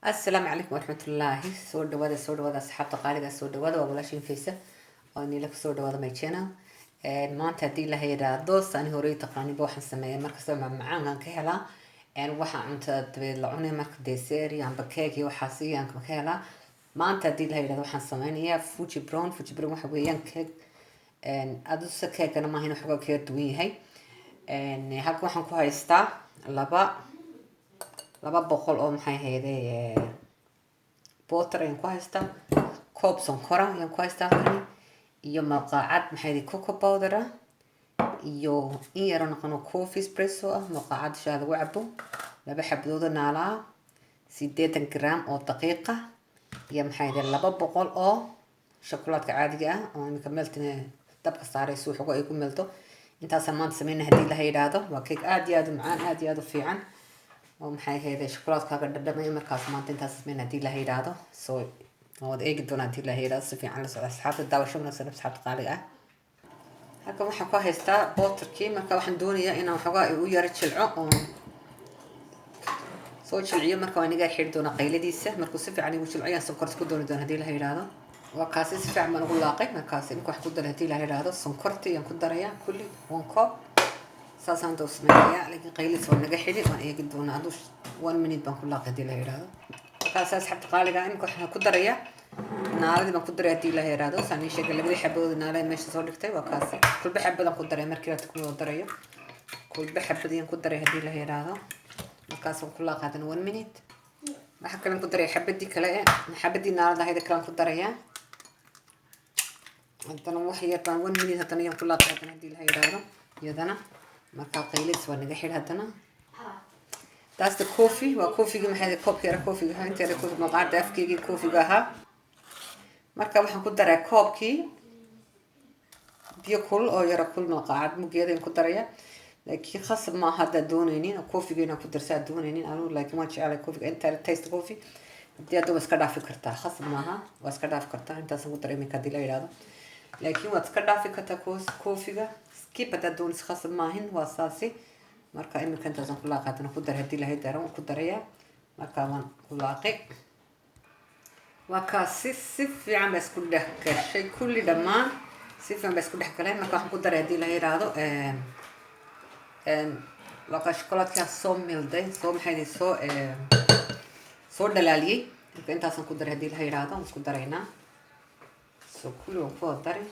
السلام عليكم ورحمة الله. سو dhawaada asxaabta qaaliga soo dhawaada waa walaashin Faysa oo ni la soo dhawaada my channel. Maanta hadii la yiraahdo sani hore taqaani waxaan sameeyaa markasta macaan ka helaa waxa cuntada dibad la cunay marka dessert amba cake waxa siiyaan ka helaa. Maanta hadii la yiraahdo waxaan sameynayaa Fuji brown waxa weeyaan cake adusa cake-na ma ahayn waxa ka duwan yahay. Halka waxaan ku haystaa laba boqol oo maxay ahaydee butter ayaan ku haystaa, koob sonkor ayaan ku haystaa iyo maqaacad maxay ahaydee cocoa powder iyo in yar oo noqon coffee espresso maqaacad shaah lagu cabo, laba xabdood naalaa 80 gram oo daqiiqa iyo maxay ahaydee 200 oo shokolaadka caadiga ah oo imika meltine dabka saarayso wuxuu ay ku melto. intaas maanta sameeyna hadii la yiraahdo waa cake aad iyo aad u macaan aad iyo aad u fiican oo maxay ahaydee shokolaadka dhadhamay markaas maanta intaas sameeyna hadii la yiraahdo soo wada eegi doona hadii la yiraahdo si fiican la socda asxaabta daawashada asxaabta qaaliga ah. halka waxaan ku haystaa butterkii marka waxaan doonayaa inaan waxoogaa u yar jilco oo soo jilciyo marka waan iga xir doona qayladiisa markuu si fiican u jilciyo ayaan sonkor ku dooni doona hadii la yiraahdo waa kaasi si fiican baan ugu laaqay markaas in wax ku daray hadii la yiraahdo sonkortii aan ku darayaa kulli one cup ساسان دوس مايا لكن قيلت وانا قحلي وانا يقد وانا ادوش 1 minute بان كل لاقه دي له يراهدو كاساس حتى قالقا انكو احنا كدريا ناردي بان كدريا دي له يراهدو ساني شيغ لغدي حبود ناله ميش سو دغتay waa kaas kul baxbadan ku daray markii aad ku darayo kul baxbadan ku daray hadii la yiraahdo markaas ku laaqadan 1 minute waxa kale ku daray xabadii kale xabadii naarada hayda kala ku daraya intana wax yar baan 1 minute hadana ku laaqadan hadii la yiraahdo iyadana marka qaylis waa naga xir hadana that's the coffee waa coffee maxay koobka yar coffee ha inta ku maqaad afkigi coffee gaha marka waxaan ku daray koobkii biyo kul oo yar kul maqaad mugeeda ku daraya laakiin khasab ma hada doonaynin coffee-gina ku darsaa doonaynin anu laakiin ma jeclay coffee inta taste coffee hadii aad iska dhaafi kartaa khasab maaha waa iska dhaafi kartaa intaas ku daray minka dila yiraahdo laakiin waad iska dhaafi kartaa coffee-ga skip hada doon khasab maahin waa saasi marka imika intaas ku laaqaadana ku dar hadii la haydaaro ku daraya marka waan ku laaqay waa kaasi si fiican bas ku dhaxkashay kulli dhamaan si fiican bas ku dhaxkalay marka waxaan ku daray hadii la yiraahdo laqash shokolaadka soo milday soo maxay soo dhalaaliyay intaas ku daray hadii la yiraahdo isku darayna soo kulli oo ku daray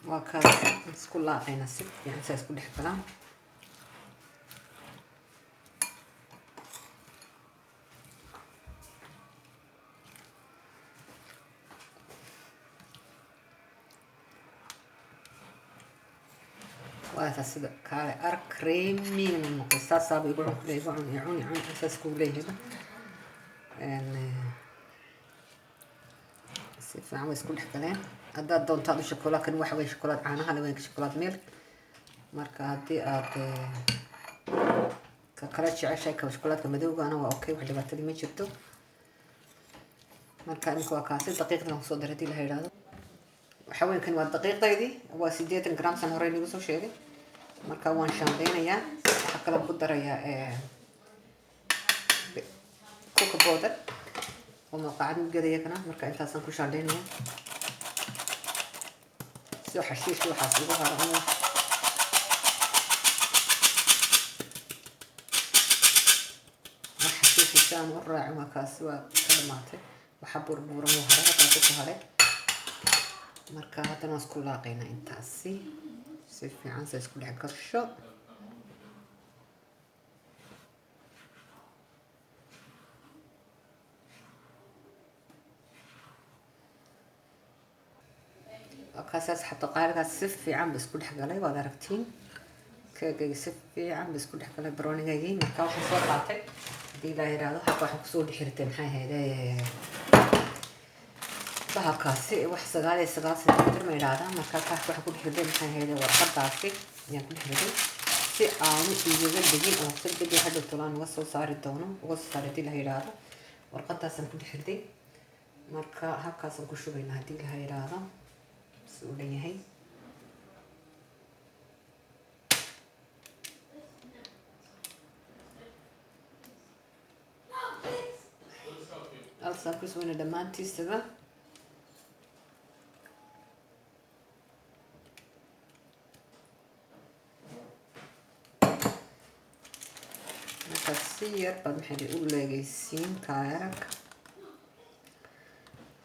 وكذا نسكو لاقينا سب يعني سيسكو دحكلا وهذا سد كاري كريمي من مقصاص صاب يقولون كله يعون اساس كله هذا ان سيف عم يسكو دحكلين هذا دون تاع الشوكولا كان واحد وين شوكولا عانها لوين شوكولا ميلك marka hadii aad ka kala jeceshay ka shokolaadka madowga ana waa okay wax dhibaato ma jirto marka in kuwa kaasi daqiiqdan ku soo daradii la yiraahdo waxa weyn kan waa daqiiqadeedii waa 80 gram san hore lagu soo sheegay marka waan shaandeynayaa waxa kala ku darayaa cocoa powder oo maqaad mugeedaya kana marka intaasan ku shaandeynayaa soo xashiish waxa ugu haro كان وراعي ما كاسوا كلماته وحبور بورم وهذا كان كهره marka hadana isku laaqayna intaasi si fiican say isku dhex gasho akaasas hatta qaarka si fiican isku dhex galay waad aragtiin keega si fiican isku dhex galay browniga marka waxa soo qaatay دي لا يرادو حق waxaan ku soo dhixirtay maxay ahaydee bahalkaasi wax sagaal sentimitir ma yiraahdaa marka waxaan ku dhixirtay maxay ahaydee warqadaasi ayaan ku dhixirtay si aanu iyaga dhigin oo si dib hadda tolaan uga soo saari doono uga soo saaray la yiraahdo warqadaasaan ku dhexriday marka halkaasaan ku shubaynaa haddii la yiraahdo si uu dhan yahay. halkaasaan ku shubayna dhammaantiisaba. si yar baad maxay u leegaysiin kaarag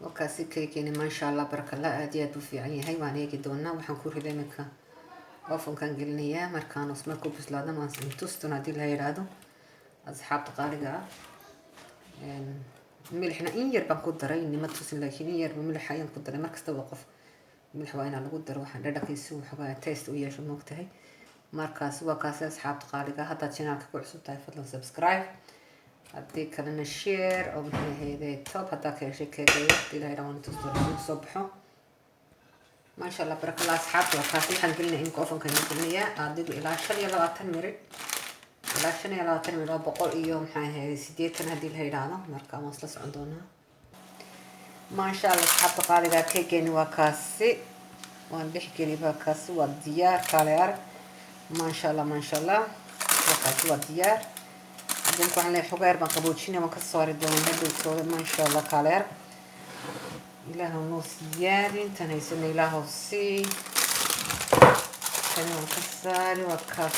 wakaasi keekeni maasha allah barakallah aad iyo aad u fiican yahay. waan eegi doonaa waxaan ku riday iminka ofankaan gelinayaa markaan usmar ku bislaadana waan intustun haddii la yidhaahdo asxaabta qaaliga ah. milixna in yar baan ku daray nima tusin laakiin in yarba milix ayaan ku daray markastaba qof milix waa inaa lagu daro waxaan dhadhankiisa waxoogaa taste u yeesho moogtahay. markaas waa kaasi asxaabta qaaliga haddaad channelka ku cusub tahay fadlan subscribe haddii kalena share oo maxay ahayday top haddaa ka heshay keegaya ilaahay dhawaan tusdooragu soo baxo maasha allah barakallah. asxaabta waa kaasi waxaan gelinaya imika ofankan gelinayaa adigu ilaa 25 mirir ilaa 25 mirir oo 100 iyo maxay ahayday 80 haddii la yidhaahdo marka waan isla socon doonaa. maasha allah asxaabta qaaliga keegani waa kaasi waan dhex geli baa kaasi waa diyaar kaale arag maasha allah maasha allah wakaasi waa diyaar. hadinka waxaan leeyahay xogaa yar baan qaboojinaya waan ka saari doonaa hadhowtooda maasha allah kaale arag ilaahu noo siyaadi intaan haysana ilaahu sii kani waan ka saari waa kaas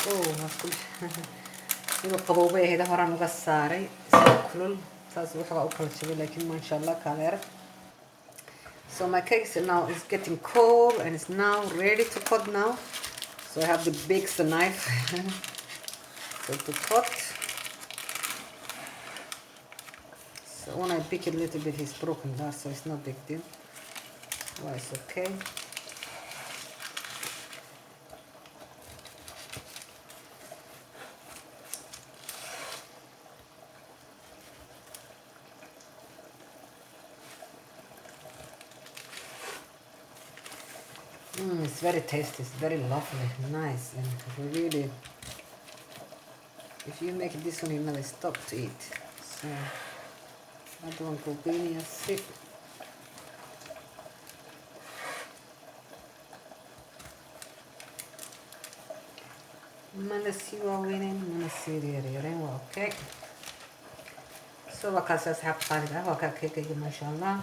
inuu qaboobay ahayd horaan uga saaray sida kulul saas waxoogaa u kala jabay laakiin maasha allah kaale arag. So my cake is now is getting cold and it's now ready to cut now. So I have the big knife so to cut. So when I pick it a little bit, he's broken there, so it's no big deal. Well, it's okay. It's very tasty, it's very lovely, nice, and really, if you make this one, you never stop to eat. So, I don't go being sick. Mana si waaweyneen, mana si yaryareen, waa okay. So, waa kaas asxaab qaaliga ah, waa kaa keekayga maasha allah.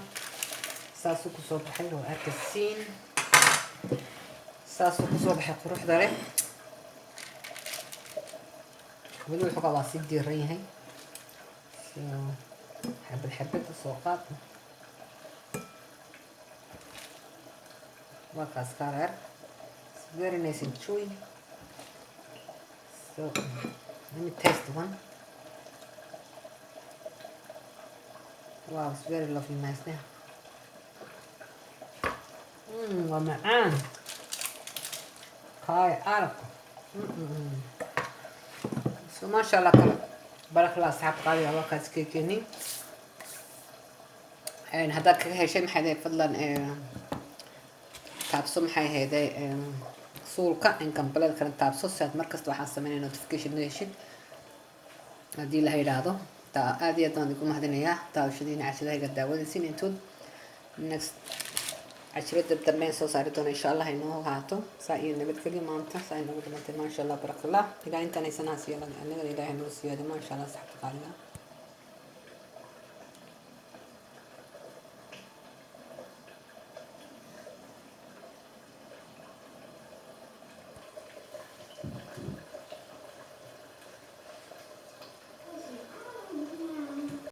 saasuu kusoo baxay waa arkaysiin. saasuu kusoo baxay quruxda leh weli wuxuu waa sii diiran yahay xabad xabad soo qaad waa kaas kareer very nice and chewy. So let me taste one. Wow, it's very lovely, nice now. Waa macaan هاي عرق سو ما شاء الله كلا بارك الله أصحاب قالي الله كاسكيكيني يعني هذاك هالشيء محيدا فضلا تابسو محي هيدا صورك إن كان بلاد كان تابسو ساعة مركز واحد سمعني نوتيفيكيشن نيشن هدي اللي هيدا تا هذه أدنى ديكم هذين إياه تا وشدين عشرة هيدا داود سين إنتود next عشرة دبتمين سو صارتون إن شاء الله إنه هاتو سايين نبت كل يوم أنت سايين نبت ما شاء الله بارك الله إذا أنت نيسان هسيا أنا إذا هنوسيا ما شاء الله صحتك عليها